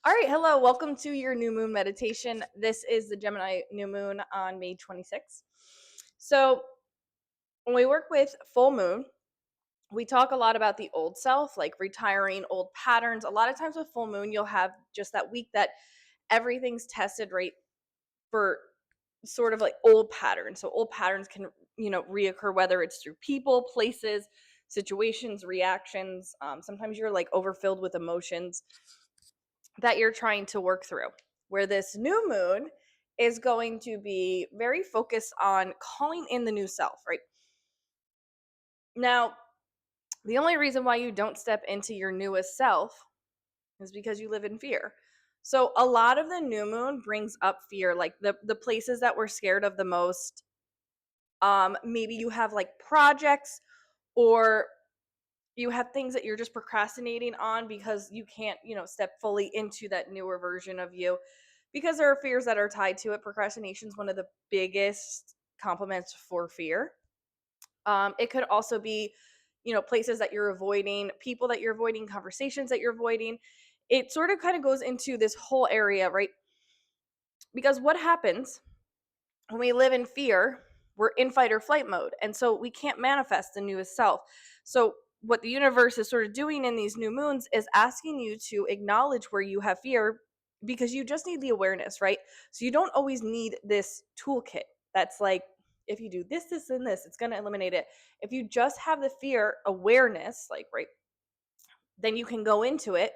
All right, hello. Welcome to your new moon meditation. This is the Gemini new moon on May 26th. So, when we work with full moon, we talk a lot about the old self, like retiring old patterns. A lot of times with full moon, you'll have just that week that everything's tested right for sort of like old patterns. So, old patterns can, reoccur whether it's through people, places, situations, reactions. Sometimes you're like overfilled with emotions that you're trying to work through. Where this new moon is going to be very focused on calling in the new self, right? Now, the only reason why you don't step into your newest self is because you live in fear. So a lot of the new moon brings up fear, like the places that we're scared of the most. Maybe you have like projects or you have things that you're just procrastinating on because you can't, step fully into that newer version of you because there are fears that are tied to it. Procrastination is one of the biggest compliments for fear. It could also be, places that you're avoiding, people that you're avoiding, conversations that you're avoiding. It sort of kind of goes into this whole area, right? Because what happens when we live in fear, we're in fight or flight mode. And so we can't manifest the newest self. So what the universe is sort of doing in these new moons is asking you to acknowledge where you have fear because you just need the awareness, right? So you don't always need this toolkit that's like, if you do this, this, and this, it's going to eliminate it. If you just have the fear awareness, like, right, then you can go into it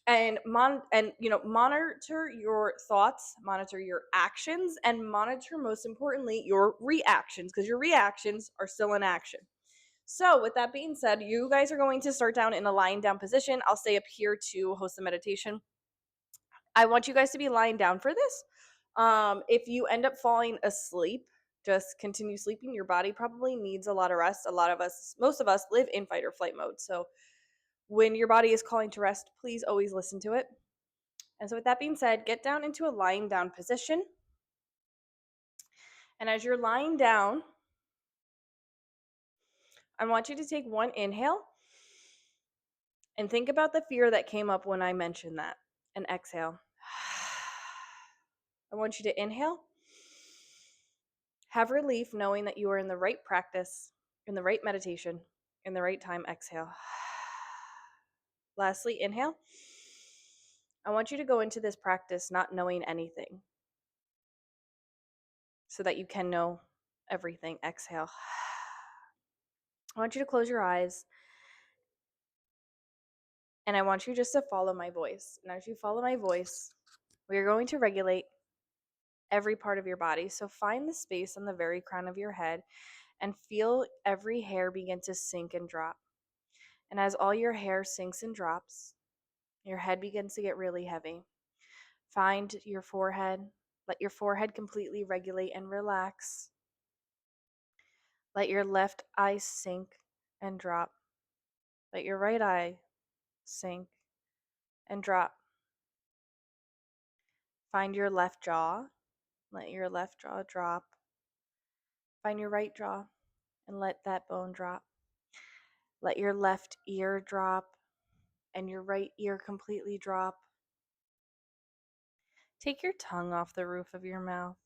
and monitor your thoughts, monitor your actions, and monitor, most importantly, your reactions, because your reactions are still in action. So with that being said, you guys are going to start down in a lying down position. I'll stay up here to host the meditation. I want you guys to be lying down for this. If you end up falling asleep, just continue sleeping. Your body probably needs a lot of rest. A lot of us, most of us, live in fight or flight mode. So when your body is calling to rest, please always listen to it. And so with that being said, get down into a lying down position. And as you're lying down, I want you to take one inhale and think about the fear that came up when I mentioned that. And exhale. I want you to inhale. Have relief knowing that you are in the right practice, in the right meditation, in the right time. Exhale. Lastly, inhale. I want you to go into this practice not knowing anything so that you can know everything. Exhale. I want you to close your eyes and I want you just to follow my voice. And as you follow my voice, we are going to regulate every part of your body. So find the space on the very crown of your head and feel every hair begin to sink and drop. And as all your hair sinks and drops, your head begins to get really heavy. Find your forehead. Let your forehead completely regulate and relax. Let your left eye sink and drop. Let your right eye sink and drop. Find your left jaw. Let your left jaw drop. Find your right jaw and let that bone drop. Let your left ear drop and your right ear completely drop. Take your tongue off the roof of your mouth.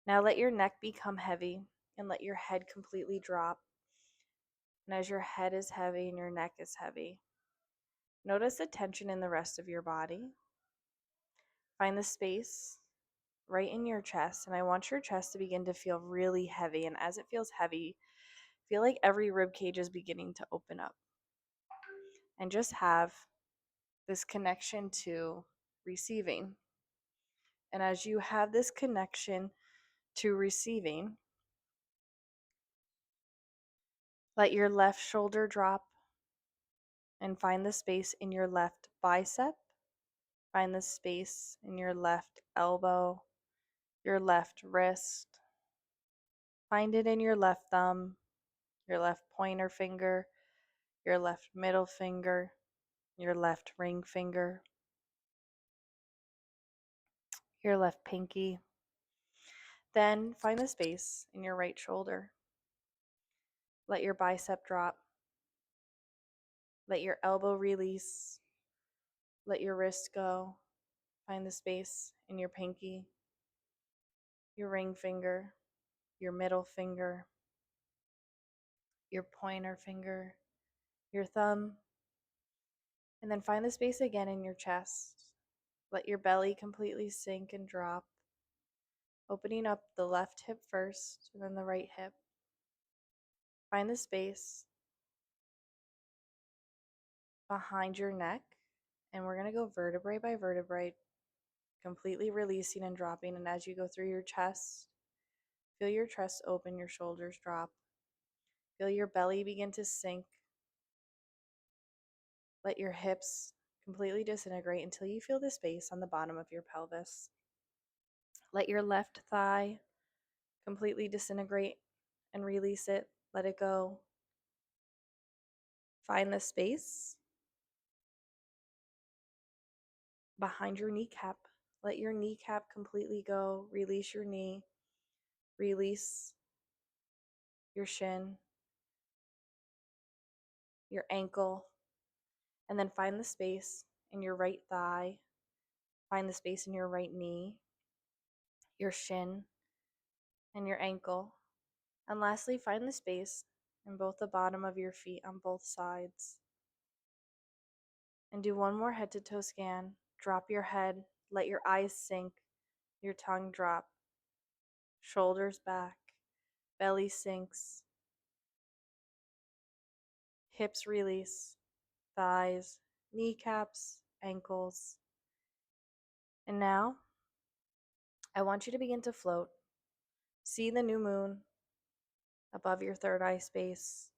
Now let your neck become heavy and let your head completely drop. And as your head is heavy and your neck is heavy, notice the tension in the rest of your body. Find the space right in your chest, and I want your chest to begin to feel really heavy. And as it feels heavy, feel like every rib cage is beginning to open up. And just have this connection to receiving. And as you have this connection to receiving, let your left shoulder drop and find the space in your left bicep. Find the space in your left elbow, your left wrist. Find it in your left thumb, your left pointer finger, your left middle finger, your left ring finger, your left pinky. Then find the space in your right shoulder. Let your bicep drop. Let your elbow release. Let your wrist go. Find the space in your pinky, your ring finger, your middle finger, your pointer finger, your thumb, and then find the space again in your chest. Let your belly completely sink and drop, opening up the left hip first and then the right hip. Find the space behind your neck, and we're going to go vertebrae by vertebrae, completely releasing and dropping. And as you go through your chest, feel your chest open, your shoulders drop. Feel your belly begin to sink. Let your hips completely disintegrate until you feel the space on the bottom of your pelvis. Let your left thigh completely disintegrate and release it. Let it go. Find the space behind your kneecap. Let your kneecap completely go. Release your knee. Release your shin, your ankle, and then find the space in your right thigh. Find the space in your right knee, your shin, and your ankle. And lastly, find the space in both the bottom of your feet on both sides. And do one more head to toe scan. Drop your head, let your eyes sink, your tongue drop, shoulders back, belly sinks, hips release, thighs, kneecaps, ankles. And now, I want you to begin to float. See the new moon above your third eye space.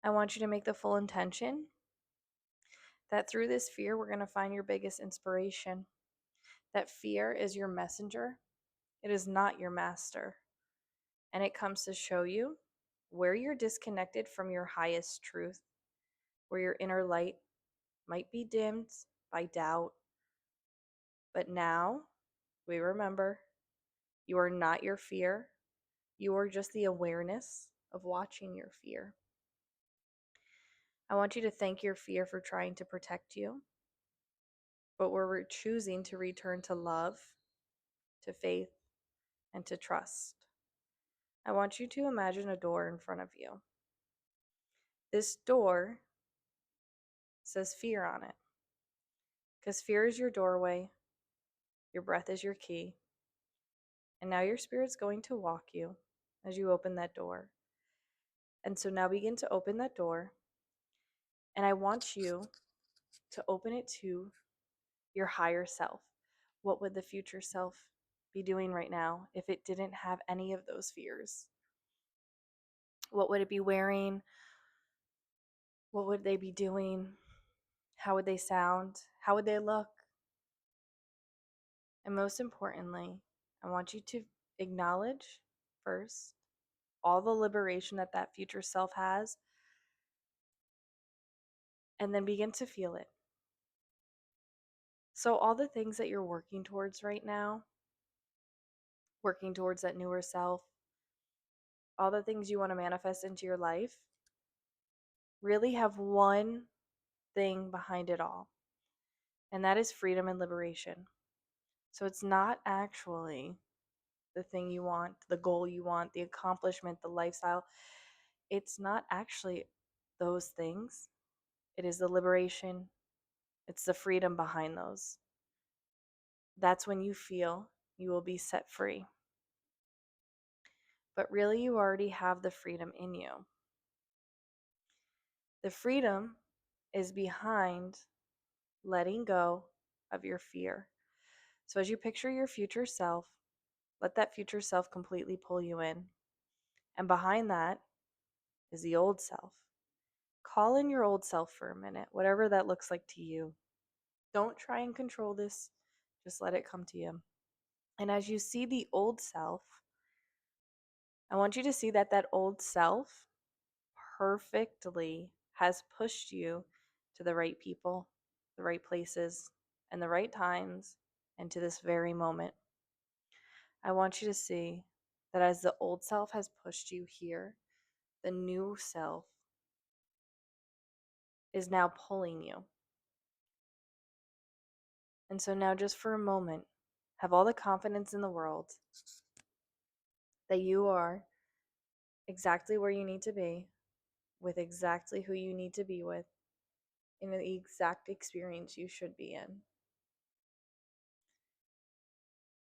I want you to make the full intention that through this fear, we're going to find your biggest inspiration. That fear is your messenger, it is not your master. And it comes to show you where you're disconnected from your highest truth, where your inner light might be dimmed by doubt. But now we remember you are not your fear. You are just the awareness of watching your fear. I want you to thank your fear for trying to protect you, but we're choosing to return to love, to faith, and to trust. I want you to imagine a door in front of you. This door says fear on it, because fear is your doorway, your breath is your key, and now your spirit's going to walk you as you open that door. And so now begin to open that door, and I want you to open it to your higher self. What would the future self be doing right now if it didn't have any of those fears? What would it be wearing? What would they be doing? How would they sound? How would they look? And most importantly, I want you to acknowledge first all the liberation that that future self has, and then begin to feel it. So all the things that you're working towards right now, working towards that newer self, all the things you want to manifest into your life, really have one thing behind it all, and that is freedom and liberation. So it's not actually the thing you want, the goal you want, the accomplishment, the lifestyle. It's not actually those things. It is the liberation. It's the freedom behind those. That's when you feel you will be set free. But really, you already have the freedom in you. The freedom is behind letting go of your fear. So as you picture your future self, let that future self completely pull you in. And behind that is the old self. Call in your old self for a minute, whatever that looks like to you. Don't try and control this, just let it come to you. And as you see the old self, I want you to see that that old self perfectly has pushed you to the right people, the right places, and the right times, and to this very moment. I want you to see that as the old self has pushed you here, the new self is now pulling you. And so now, just for a moment, have all the confidence in the world that you are exactly where you need to be, with exactly who you need to be with, in the exact experience you should be in.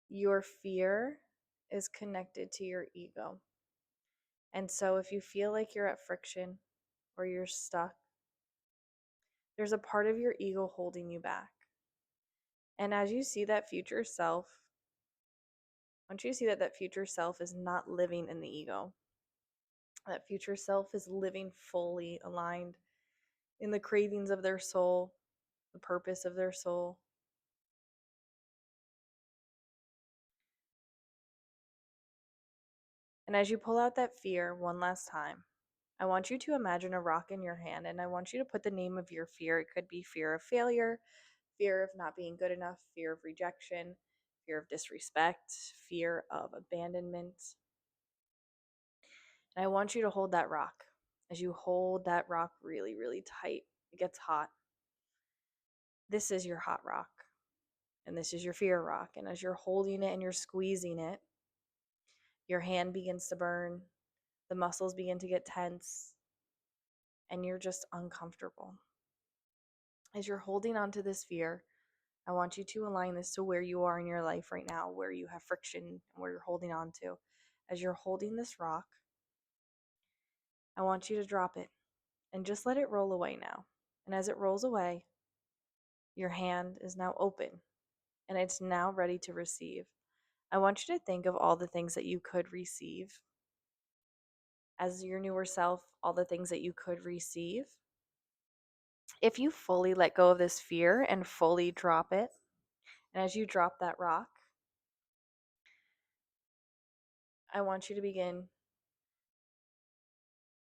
Your fear is connected to your ego. And so if you feel like you're at friction or you're stuck, there's a part of your ego holding you back. And as you see that future self, once you see that that future self is not living in the ego, that future self is living fully aligned in the cravings of their soul, the purpose of their soul. And as you pull out that fear one last time, I want you to imagine a rock in your hand, and I want you to put the name of your fear. It could be fear of failure, fear of not being good enough, fear of rejection, fear of disrespect, fear of abandonment. And I want you to hold that rock. As you hold that rock really, really tight, it gets hot. This is your hot rock, and this is your fear rock. And as you're holding it and you're squeezing it, your hand begins to burn, the muscles begin to get tense, and you're just uncomfortable. As you're holding on to this fear, I want you to align this to where you are in your life right now, where you have friction and where you're holding on to. As you're holding this rock, I want you to drop it and just let it roll away now. And as it rolls away, your hand is now open and it's now ready to receive. I want you to think of all the things that you could receive as your newer self, all the things that you could receive. If you fully let go of this fear and fully drop it, and as you drop that rock, I want you to begin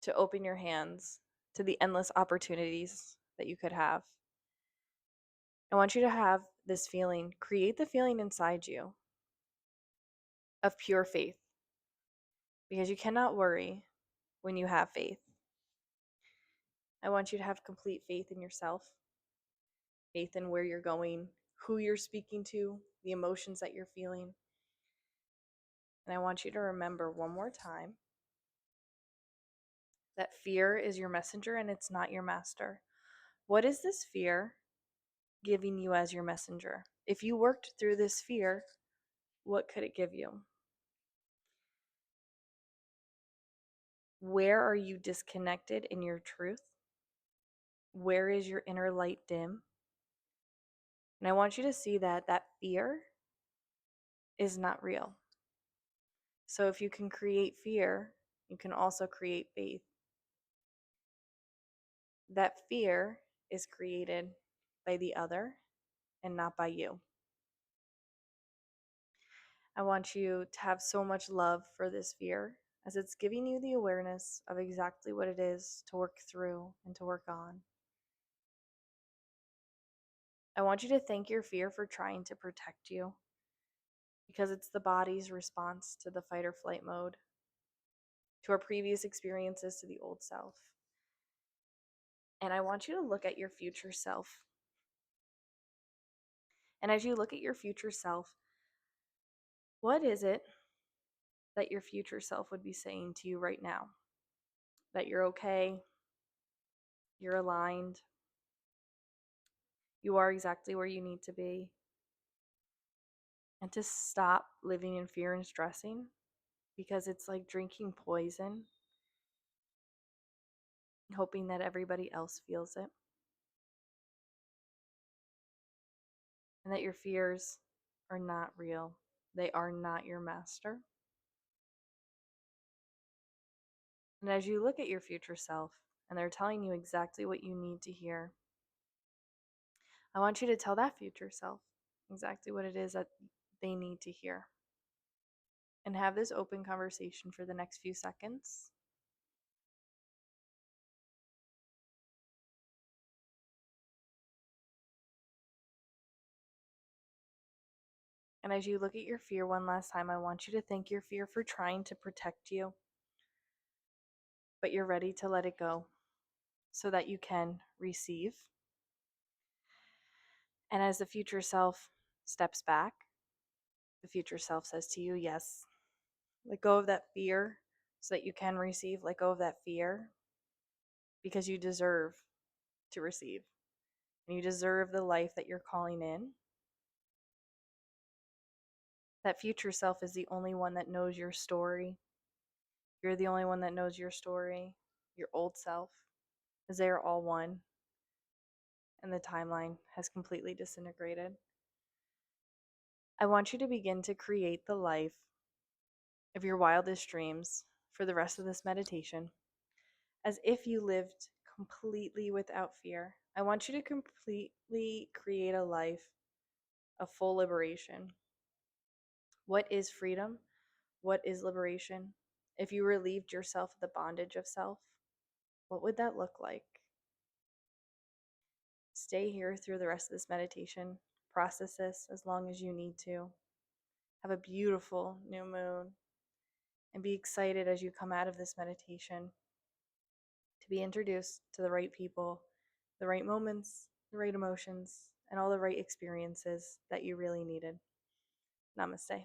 to open your hands to the endless opportunities that you could have. I want you to have this feeling, create the feeling inside you of pure faith, because you cannot worry when you have faith. I want you to have complete faith in yourself, faith in where you're going, who you're speaking to, the emotions that you're feeling. And I want you to remember one more time that fear is your messenger and it's not your master. What is this fear giving you as your messenger? If you worked through this fear, what could it give you? Where are you disconnected in your truth? Where is your inner light dim? And I want you to see that that fear is not real. So if you can create fear, you can also create faith. That fear is created by the other and not by you. I want you to have so much love for this fear, as it's giving you the awareness of exactly what it is to work through and to work on. I want you to thank your fear for trying to protect you, because it's the body's response to the fight or flight mode, to our previous experiences, to the old self. And I want you to look at your future self. And as you look at your future self, what is it that your future self would be saying to you right now? That you're okay, you're aligned, you are exactly where you need to be. And to stop living in fear and stressing, because it's like drinking poison, hoping that everybody else feels it. And that your fears are not real. They are not your master. And as you look at your future self and they're telling you exactly what you need to hear, I want you to tell that future self exactly what it is that they need to hear. And have this open conversation for the next few seconds. And as you look at your fear one last time, I want you to thank your fear for trying to protect you, but you're ready to let it go. so that you can receive. And as the future self steps back, the future self says to you, yes, let go of that fear so that you can receive. Let go of that fear because you deserve to receive. And you deserve the life that you're calling in. That future self is the only one that knows your story. You're the only one that knows your story, your old self, because they are all one. And the timeline has completely disintegrated. I want you to begin to create the life of your wildest dreams for the rest of this meditation as if you lived completely without fear. I want you to completely create a life of full liberation. What is freedom? What is liberation? If you relieved yourself of the bondage of self, what would that look like? Stay here through the rest of this meditation. Process this as long as you need to. Have a beautiful new moon and be excited as you come out of this meditation to be introduced to the right people, the right moments, the right emotions, and all the right experiences that you really needed. Namaste.